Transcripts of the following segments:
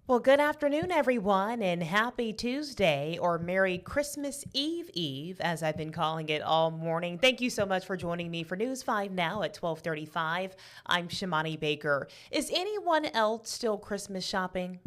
Well, good afternoon, everyone, and happy Tuesday or Merry Christmas Eve, as I've been calling it all morning. Thank you so much for joining me for News 5 Now at 12:35. I'm Shimani Baker. Is anyone else still Christmas shopping?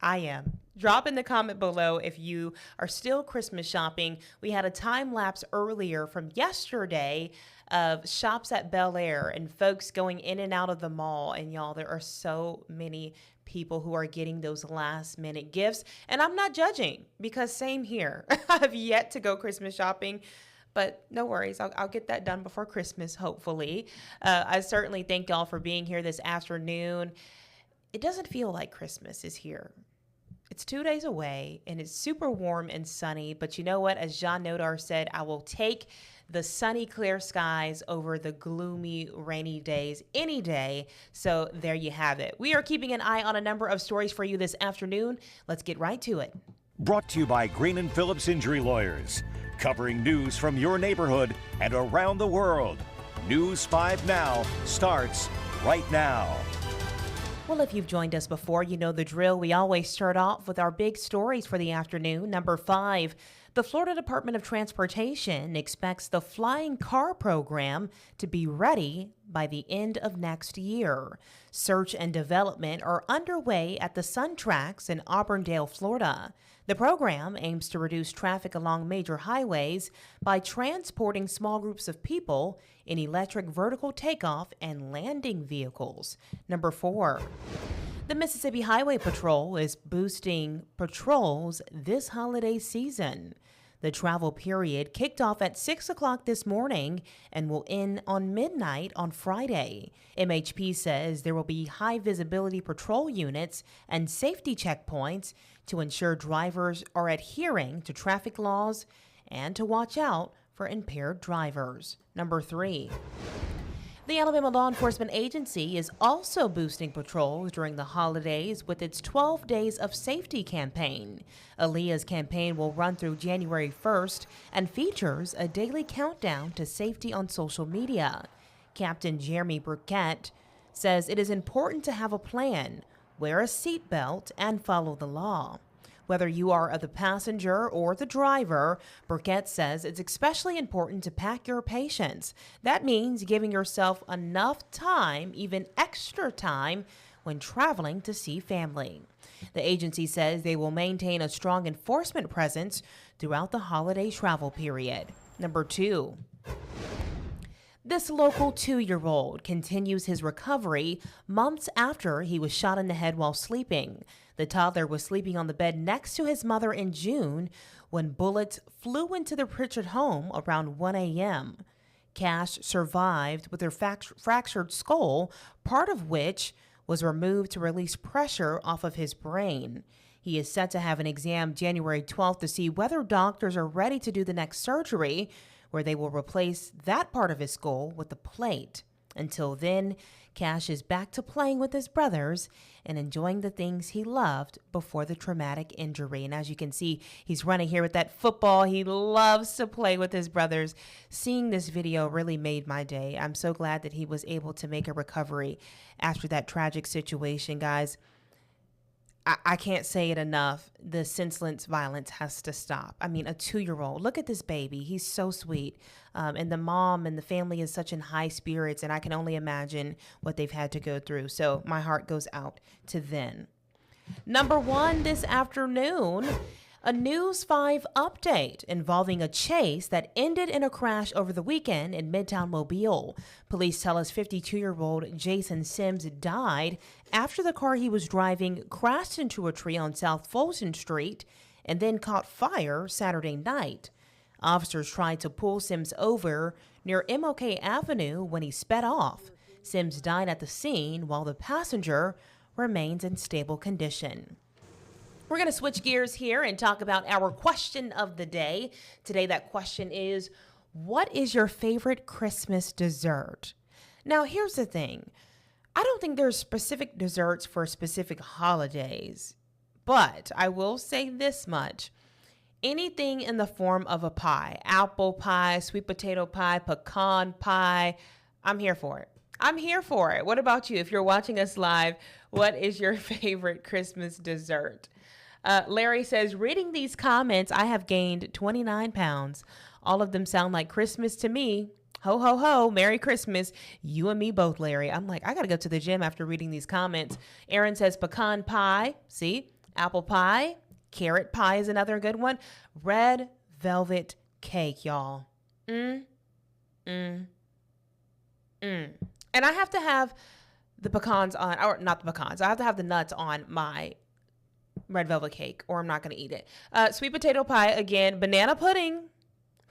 I am. Drop in the comment below if you are still Christmas shopping. We had a time lapse earlier from yesterday of shops at Bel Air and folks going in and out of the mall. And y'all, there are so many people who are getting those last minute gifts. And I'm not judging because same here. I've yet to go Christmas shopping. But no worries, I'll get that done before Christmas, hopefully. I certainly thank y'all for being here this afternoon. It doesn't feel like Christmas is here. It's 2 days away and it's super warm and sunny. But you know what? As Jean Nodar said, I will take the sunny, clear skies over the gloomy, rainy days any day. So there you have it. We are keeping an eye on a number of stories for you this afternoon. Let's get right to it. Brought to you by Green and Phillips Injury Lawyers, covering news from your neighborhood and around the world. News 5 Now starts right now. Well, if you've joined us before, you know the drill. We always start off with our big stories for the afternoon. Number 5, the Florida Department of Transportation expects the flying car program to be ready by the end of next year. Search and development are underway at the Sun Tracks in Auburndale, Florida. The program aims to reduce traffic along major highways by transporting small groups of people in electric vertical takeoff and landing vehicles. Number 4. The Mississippi Highway Patrol is boosting patrols this holiday season. The travel period kicked off at 6 o'clock this morning and will end on midnight on Friday. MHP says there will be high visibility patrol units and safety checkpoints to ensure drivers are adhering to traffic laws and to watch out for impaired drivers. Number 3. The Alabama Law Enforcement Agency is also boosting patrols during the holidays with its 12 Days of Safety campaign. Aaliyah's campaign will run through January 1st and features a daily countdown to safety on social media. Captain Jeremy Burkett says it is important to have a plan, wear a seatbelt, and follow the law. Whether you are the passenger or the driver, Burkett says it's especially important to pack your patience. That means giving yourself enough time, even extra time, when traveling to see family. The agency says they will maintain a strong enforcement presence throughout the holiday travel period. Number 2. This local 2-year-old continues his recovery months after he was shot in the head while sleeping. The toddler was sleeping on the bed next to his mother in June when bullets flew into the Pritchard home around 1 a.m. Cash survived with her fractured skull, part of which was removed to release pressure off of his brain. He is set to have an exam January 12th to see whether doctors are ready to do the next surgery, where they will replace that part of his skull with a plate. Until then, Cash is back to playing with his brothers and enjoying the things he loved before the traumatic injury. And as you can see, he's running here with that football. He loves to play with his brothers. Seeing this video really made my day. I'm so glad that he was able to make a recovery after that tragic situation, guys. I can't say it enough. The senseless violence has to stop. I mean, a 2-year-old. Look at this baby. He's so sweet. And the mom and the family is such in high spirits. And I can only imagine what they've had to go through. So my heart goes out to them. Number 1 this afternoon. A News 5 update involving a chase that ended in a crash over the weekend in Midtown Mobile. Police tell us 52-year-old Jason Sims died after the car he was driving crashed into a tree on South Fulton Street and then caught fire Saturday night. Officers tried to pull Sims over near MLK Avenue when he sped off. Sims died at the scene while the passenger remains in stable condition. We're going to switch gears here and talk about our question of the day. Today, that question is, what is your favorite Christmas dessert? Now, here's the thing. I don't think there's specific desserts for specific holidays, but I will say this much. Anything in the form of a pie, apple pie, sweet potato pie, pecan pie, I'm here for it. I'm here for it. What about you? If you're watching us live, what is your favorite Christmas dessert? Larry says, reading these comments, I have gained 29 pounds. All of them sound like Christmas to me. Ho, ho, ho. Merry Christmas. You and me both, Larry. I'm like, I got to go to the gym after reading these comments. Aaron says pecan pie. See? Apple pie. Carrot pie is another good one. Red velvet cake, y'all. And I have to have the pecans on, or not the pecans. I have to have the nuts on my red velvet cake or I'm not going to eat it. Sweet potato pie, again, banana pudding,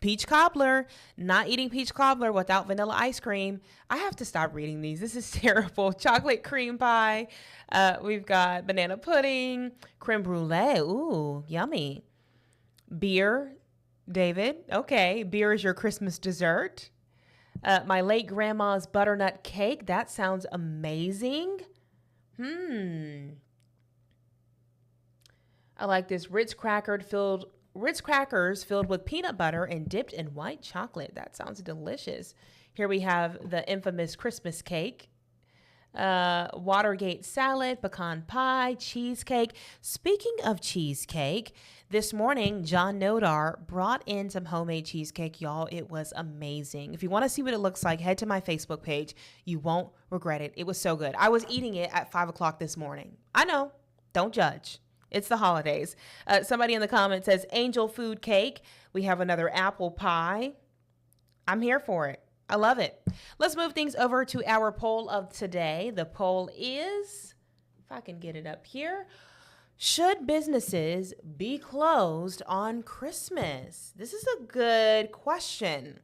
peach cobbler, not eating peach cobbler without vanilla ice cream. I have to stop reading these. This is terrible. Chocolate cream pie. We've got banana pudding, creme brulee. Ooh, yummy. Beer, David. Okay, beer is your Christmas dessert. My late grandma's butternut cake. That sounds amazing. I like this Ritz crackers filled with peanut butter and dipped in white chocolate. That sounds delicious. Here we have the infamous Christmas cake. Watergate salad, pecan pie, cheesecake. Speaking of cheesecake, this morning, John Nodar brought in some homemade cheesecake, y'all. It was amazing. If you want to see what it looks like, head to my Facebook page. You won't regret it. It was so good. I was eating it at 5 o'clock this morning. I know. Don't judge. It's the holidays. Somebody in the comments says angel food cake. We have another apple pie. I'm here for it. I love it. Let's move things over to our poll of today. The poll is, if I can get it up here, should businesses be closed on Christmas? This is a good question.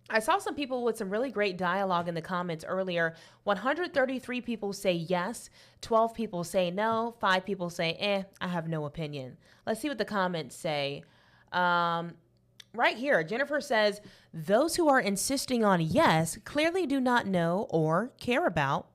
I saw some people with some really great dialogue in the comments earlier. 133 people say yes, 12 people say no, 5 people say I have no opinion. Let's see what the comments say. Right here, Jennifer says, those who are insisting on yes clearly do not know or care about,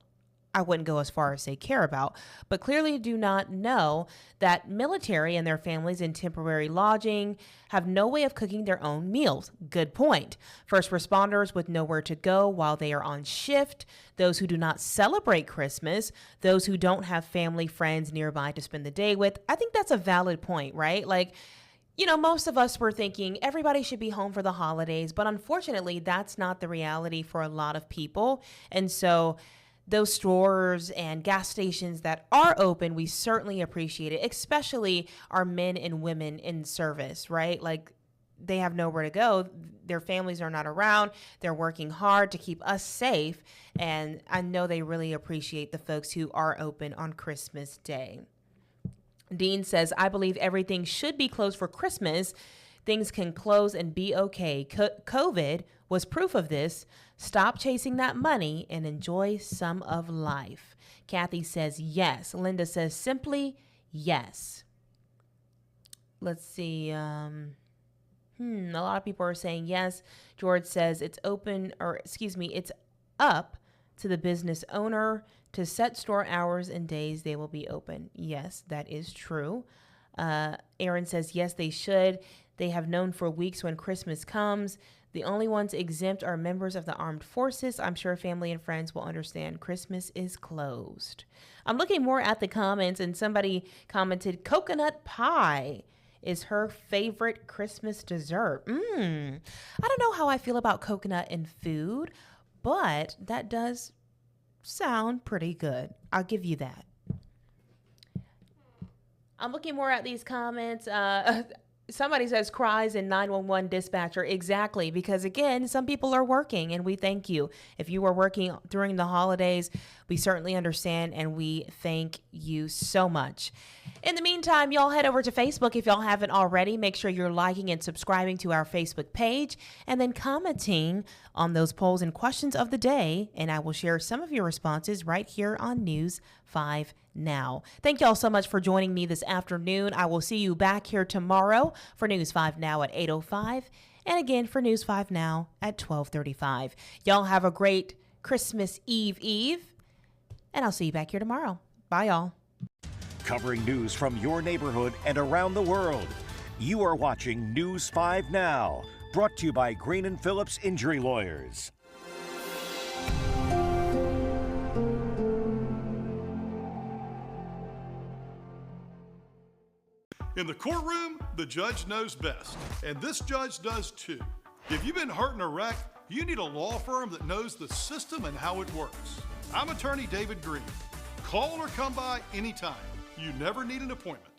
I wouldn't go as far as say care about, but clearly do not know that military and their families in temporary lodging have no way of cooking their own meals. Good point. First responders with nowhere to go while they are on shift, those who do not celebrate Christmas, those who don't have family, friends nearby to spend the day with. I think that's a valid point, right? Like, you know, most of us were thinking everybody should be home for the holidays, but unfortunately, that's not the reality for a lot of people. And so those stores and gas stations that are open, we certainly appreciate it, especially our men and women in service, right? Like, they have nowhere to go. Their families are not around. They're working hard to keep us safe. And I know they really appreciate the folks who are open on Christmas Day. Dean says, I believe everything should be closed for Christmas. Things can close and be okay. COVID was proof of this. Stop chasing that money and enjoy some of life. Kathy says yes. Linda says simply yes. Let's see. A lot of people are saying yes. George says it's it's up to the business owner to set store hours and days they will be open. Yes, that is true. Aaron says yes, they should. They have known for weeks when Christmas comes. The only ones exempt are members of the armed forces. I'm sure family and friends will understand Christmas is closed. I'm looking more at the comments, and somebody commented coconut pie is her favorite Christmas dessert. I don't know how I feel about coconut in food, but that does sound pretty good. I'll give you that. I'm looking more at these comments. Somebody says cries in 911 dispatcher. Exactly, because again, some people are working, and we thank you. If you are working during the holidays, we certainly understand, and we thank you so much. In the meantime, y'all head over to Facebook if y'all haven't already. Make sure you're liking and subscribing to our Facebook page, and then commenting on those polls and questions of the day, and I will share some of your responses right here on News 5 Now. Thank y'all so much for joining me this afternoon. I will see you back here tomorrow for News 5 Now at 8:05, and again for News 5 Now at 12:35. Y'all have a great Christmas Eve, and I'll see you back here tomorrow. Bye, y'all. Covering news from your neighborhood and around the world. You are watching News 5 Now, brought to you by Green & Phillips Injury Lawyers. In the courtroom, the judge knows best, and this judge does too. If you've been hurt in a wreck, you need a law firm that knows the system and how it works. I'm attorney David Green. Call or come by anytime. You never need an appointment.